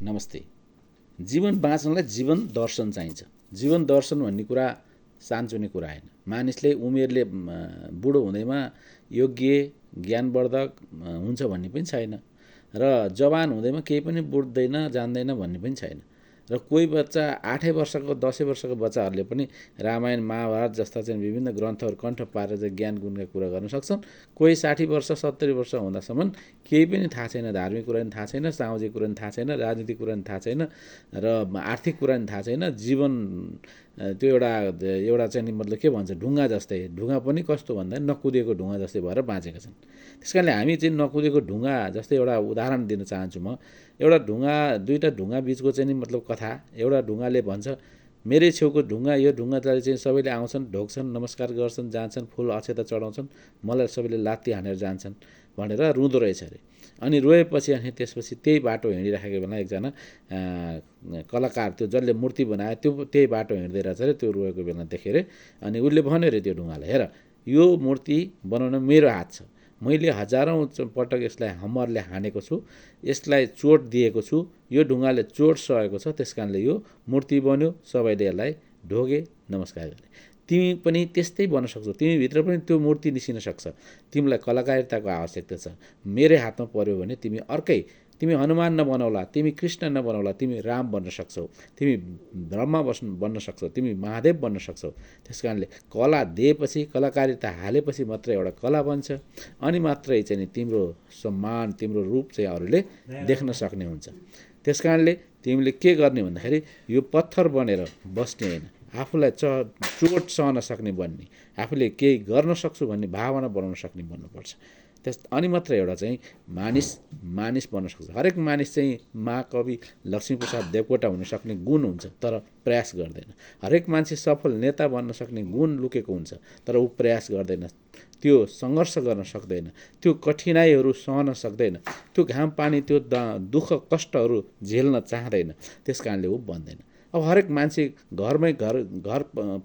नमस्ते। जीवन बाँच्नलाई जीवन दर्शन चाहिन्छ। जीवन दर्शन भन्ने कुरा सानचुने कुरा होइन। मानिसले उमेरले बुढो हुँदैमा योग्य ज्ञानवर्धक हुन्छ भन्ने पनि छैन र जवान हुँदैमा केही पनि बुझ्दैन जान्दैन भन्ने पनि छैन र कोही बच्चा 8 वर्षको 10 वर्षको बच्चाहरूले पनि रामायण महाभारत जस्ता चाहिँ विभिन्न ग्रन्थहरू कण्ठ पारेर चाहिँ ज्ञान गुणका कुरा गर्न सक्छन्। कोही 60 वर्ष 70 वर्ष हुँदासम्म केही पनि थाहा छैन, धार्मिक कुरा पनि थाहा छैन, सामाजिक कुरा पनि थाहा छैन, राजनीतिक कुरा पनि थाहा छैन र आर्थिक कुरा पनि थाहा छैन। जीवन त्यो एउटा चाहिँ नि मतलब के भन्छ, ढुङ्गा जस्तै। ढुङ्गा पनि कस्तो भन्दा नकुदेको ढुङ्गा जस्तै भएर बाँचेका छन्। त्यसकारणले हामी चाहिँ नकुदेको ढुङ्गा जस्तै एउटा उदाहरण दिन चाहन्छु। म एउटा ढुङ्गा, दुईवटा ढुङ्गा बिचको चाहिँ नि मतलब कथा। एउटा ढुङ्गाले भन्छ मेरै छेउको ढुङ्गा, यो ढुङ्गालाई चाहिँ सबैले आउँछन्, ढोग्छन्, नमस्कार गर्छन्, जान्छन्, फुल अक्षता चढाउँछन्, मलाई सबैले लात्ती हानेर जान्छन् भनेर रुँदो रहेछ अरे। अनि रोएपछि अनि त्यसपछि त्यही बाटो हिँडिराखेको बेला एकजना कलाकार, त्यो जसले मूर्ति बनायो त्यो त्यही बाटो हिँड्दै रहेछ अरे। त्यो रोएको बेला देखेर अनि उसले भन्यो अरे त्यो ढुङ्गालाई, हेर यो मूर्ति बनाउन मेरो हात छ, मैले हजारौँ पटक यसलाई हम्मरले हानेको छु, यसलाई चोट दिएको छु, यो ढुङ्गाले चोट सहेको छ, त्यस कारणले यो मूर्ति बन्यो, सबैले यसलाई ढोगे, नमस्कार गरे। तिमी पनि त्यस्तै बन्न सक्छौ, तिमीभित्र पनि त्यो मूर्ति निस्किन सक्छ। तिमीलाई कलाकारिताको आवश्यकता छ। मेरै हातमा पर्यो भने तिमी अर्कै, तिमी हनुमान नबनाउला, तिमी कृष्ण नबनाउला, तिमी राम बन्न सक्छौ, तिमी ब्रह्मा बन्न सक्छौ, तिमी महादेव बन्न सक्छौ। त्यस कारणले कला दिएपछि, कलाकारिता हालेपछि मात्र एउटा कला बन्छ। अनि मात्रै चाहिँ नि तिम्रो सम्मान, तिम्रो रूप चाहिँ अरूले देख्न सक्ने हुन्छ। त्यस कारणले तिमीले के गर्ने भन्दाखेरि यो पत्थर बनेर बस्ने होइन, आफूलाई चोट सहन सक्ने बन्ने, आफूले केही गर्न सक्छु भन्ने भावना बनाउन सक्ने बन्नुपर्छ। अनि मात्र एउटा चाहिँ मानिस बन्न सक्छ। हरेक मानिस चाहिँ महाकवि लक्ष्मीप्रसाद देवकोटा हुन सक्ने गुण हुन्छ, तर प्रयास गर्दैन। हरेक मान्छे सफल नेता बन्न सक्ने गुण लुकेको हुन्छ, तर ऊ प्रयास गर्दैन, त्यो सङ्घर्ष गर्न सक्दैन, त्यो कठिनाइहरू सहन सक्दैन, त्यो घाम पानी त्यो दुःख कष्टहरू झेल्न चाहँदैन। त्यस कारणले ऊ बन्दैन। अब हरेक मान्छे घर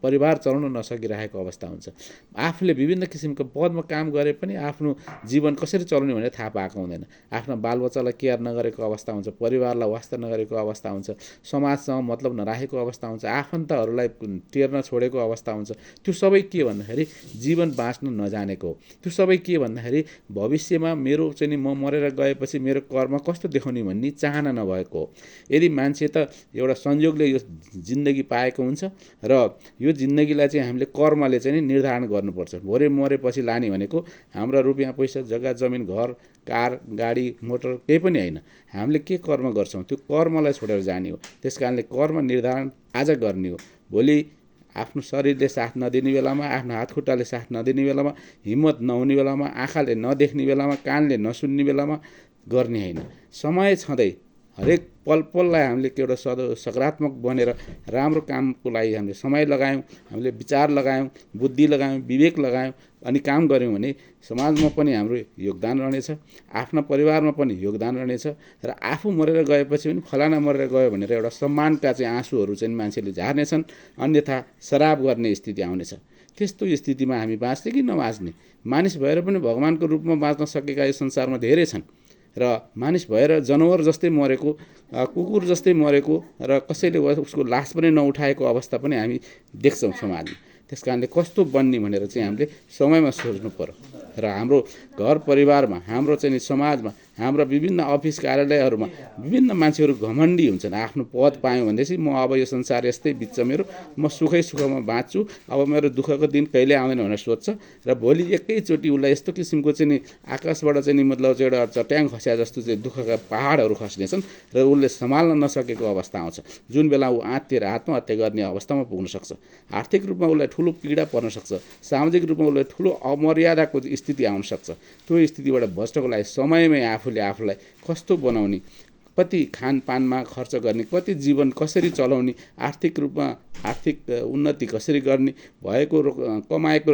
परिवार चलाउन नसकिरहेको अवस्था हुन्छ। आफूले विभिन्न किसिमको पदमा काम गरे पनि आफ्नो जीवन कसरी चलाउने भनेर थाहा पाएको हुँदैन। आफ्ना बालबच्चालाई केयर नगरेको अवस्था हुन्छ, परिवारलाई वास्ता नगरेको अवस्था हुन्छ, समाजसँग मतलब नराखेको अवस्था हुन्छ, आफन्तहरूलाई टेर्न छोडेको अवस्था हुन्छ। त्यो सबै के भन्दाखेरि जीवन बाँच्न नजानेको हो। त्यो सबै के भन्दाखेरि भविष्यमा मेरो चाहिँ नि म मरेर गएपछि मेरो कर्म कस्तो देखाउने भन्ने चाहना नभएको हो। यदि मान्छे त एउटा संयोगले जिन्दगी पाएको हुन्छ र यो जिन्दगीलाई चाहिँ हामीले कर्मले चाहिँ निर्धारण गर्नुपर्छ। भोरे मरेपछि लाने भनेको हाम्रा रुपियाँ पैसा जग्गा जमिन घर कार गाडी मोटर केही पनि होइन। हामीले के कर्म गर्छौँ त्यो कर्मलाई छोडेर जाने हो। त्यस कारणले कर्म निर्धारण आज गर्ने हो। भोलि आफ्नो शरीरले साथ नदिने बेलामा, आफ्नो हात खुट्टाले साथ नदिने बेलामा, हिम्मत नहुने बेलामा, आँखाले नदेख्ने बेलामा, कानले नसुन्ने बेलामा गर्ने होइन। समय छँदै हरेक पललाई हामीले एउटा सकारात्मक बनेर राम्रो कामको लागि हामीले समय लगायौँ, हामीले विचार लगायौँ, बुद्धि लगायौँ, विवेक लगायौँ अनि काम गऱ्यौँ भने समाजमा पनि हाम्रो योगदान रहनेछ, आफ्ना परिवारमा पनि योगदान रहनेछ र आफू मरेर गएपछि पनि फलाना मरेर गयो भनेर एउटा सम्मानका चाहिँ आँसुहरू चाहिँ मान्छेले झार्नेछन्, अन्यथा सराप गर्ने स्थिति आउनेछ। त्यस्तो स्थितिमा हामी बाँच्ने कि नबाँच्ने? मानिस भएर पनि भगवानको रूपमा बाँच्न सकेका यो संसारमा धेरै छन् र मानिस भएर जनावर जस्तै मरेको, कुकुर जस्तै मरेको र कसैले उसको लास पनि नउठाएको अवस्था पनि हामी देख्छौँ समाजमा। त्यस कारणले कस्तो बन्ने भनेर चाहिँ हामीले समयमा सोच्नु पर्यो र हाम्रो घर परिवारमा, हाम्रो चाहिँ समाजमा, हाम्रा विभिन्न अफिस कार्यालयहरूमा विभिन्न मान्छेहरू घमण्डी हुन्छन्। आफ्नो पद पायौँ भनेपछि म अब यो संसार यस्तै बित्छ मेरो, म सुखमा बाँच्छु, अब मेरो दुःखको दिन कहिले आउँदैन भनेर सोध्छ र भोलि एकैचोटि उसलाई यस्तो किसिमको चाहिँ नि आकाशबाट चाहिँ नि मतलब चाहिँ एउटा चट्याङ खस्या जस्तो चाहिँ दुःखका पहाडहरू खस्नेछन् र उसले सम्हाल्न नसकेको अवस्था आउँछ, जुन बेला ऊ आत्तिएर आत्महत्या गर्ने अवस्थामा पुग्न सक्छ। आर्थिक रूपमा उसलाई ठुलो पीडा पर्न सक्छ, सामाजिक रूपमा उसलाई ठुलो अमर्यादाको स्थिति आउन सक्छ। त्यो स्थितिबाट बच्नको लागि समयमै आफूले आफूलाई कस्तो बनाउने, कति खानपानमा खर्च गर्ने, कति जीवन कसरी चलाउने, आर्थिक रूपमा आर्थिक उन्नति कसरी गर्ने, भएको कमाएको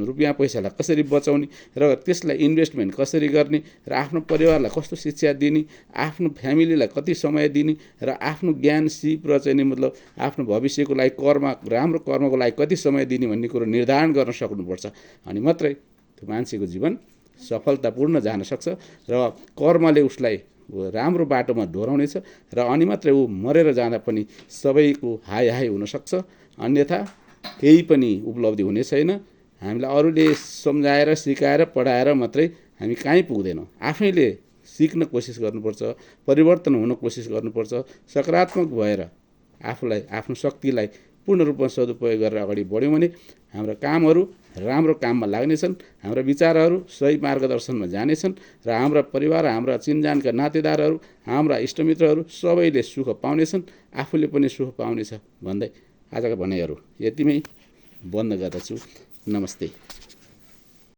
रुपियाँ पैसालाई कसरी बचाउने र त्यसलाई इन्भेस्टमेन्ट कसरी गर्ने र आफ्नो परिवारलाई कस्तो शिक्षा दिने, आफ्नो फ्यामिलीलाई कति समय दिने र आफ्नो ज्ञान सिप र चाहिँ मतलब आफ्नो भविष्यको लागि राम्रो कर्मको लागि कति समय दिने भन्ने कुरो निर्धारण गर्न सक्नुपर्छ। अनि मात्रै त्यो मान्छेको जीवन सफलतापूर्ण जान सक्छ र कर्मले उसलाई राम्रो बाटोमा डोराउनेछ र अनि मात्रै ऊ मरेर जाँदा पनि सबैको हाई हाई हुनसक्छ। अन्यथा केही पनि उपलब्धि हुने छैन। हामीलाई अरूले सम्झाएर सिकाएर पढाएर मात्रै हामी कहीँ पुग्दैनौँ। आफैले सिक्न कोसिस गर्नुपर्छ, परिवर्तन हुन कोसिस गर्नुपर्छ, सकारात्मक भएर आफूलाई आफ्नो शक्तिलाई पूर्ण रूपमा सदुपयोग गरेर अगाडि बढ्यौँ भने हाम्रा कामहरू राम्रो काममा लाग्नेछन्, हाम्रा विचारहरू सही मार्गदर्शनमा जानेछन् र हाम्रा परिवार, हाम्रा चिनजानका नातेदारहरू, हाम्रा इष्टमित्रहरू सबैले सुख पाउनेछन्, आफूले पनि सुख पाउनेछ भन्दै आजका भनाइहरू यतिमै बन्द गर्दछु। नमस्ते।